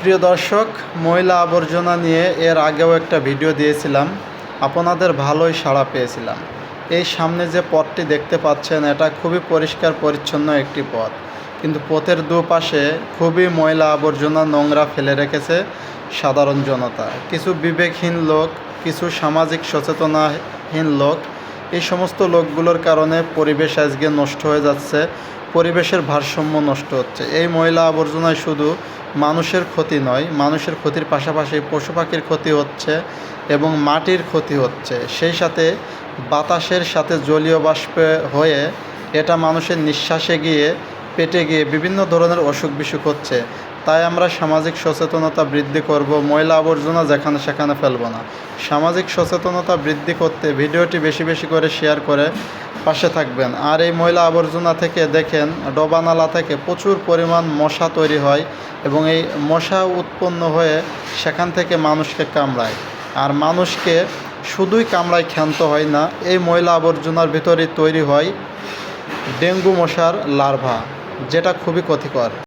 প্রিয় দর্শক, ময়লা আবর্জনা নিয়ে এর আগেও একটা ভিডিও দিয়েছিলাম। আপনাদের ভালোই সাড়া পেয়েছিলাম। এই সামনে যে পথটি দেখতে পাচ্ছেন, এটা খুবই পরিষ্কার পরিচ্ছন্ন একটি পথ, কিন্তু পথের দুপাশে খুবই ময়লা আবর্জনা নোংরা ফেলে রেখেছে সাধারণ জনতা। কিছু বিবেকহীন লোক, কিছু সামাজিক সচেতনহীন লোক, এই সমস্ত লোকগুলোর কারণে পরিবেশ আজকে নষ্ট হয়ে যাচ্ছে, পরিবেশের ভারসাম্য নষ্ট হচ্ছে। এই ময়লা আবর্জনায় শুধু মানুষের ক্ষতি নয়, মানুষের ক্ষতির পাশাপাশি পশু পাখির ক্ষতি হচ্ছে এবং মাটির ক্ষতি হচ্ছে। সেই সাথে বাতাসের সাথে জলীয় বাষ্পে হয়ে এটা মানুষের নিঃশ্বাসে গিয়ে পেটে গিয়ে বিভিন্ন ধরনের অসুখ বিসুখ হচ্ছে। তাই আমরা সামাজিক সচেতনতা বৃদ্ধি করব, ময়লা আবর্জনা যেখানে সেখানে ফেলব না। সামাজিক সচেতনতা বৃদ্ধি করতে ভিডিওটি বেশি বেশি করে শেয়ার করে পাশে থাকবেন। আর এই ময়লা আবর্জনা থেকে দেখেন, ডবানালা থেকে প্রচুর পরিমাণ মশা তৈরি হয় এবং এই মশা উৎপন্ন হয়ে সেখান থেকে মানুষকে কামড়ায়। আর মানুষকে শুধুই কামড়ায়, ক্ষান্ত হয় না, এই ময়লা আবর্জনার ভিতরেই তৈরি হয় ডেঙ্গু মশার লার্ভা, যেটা খুবই ক্ষতিকর।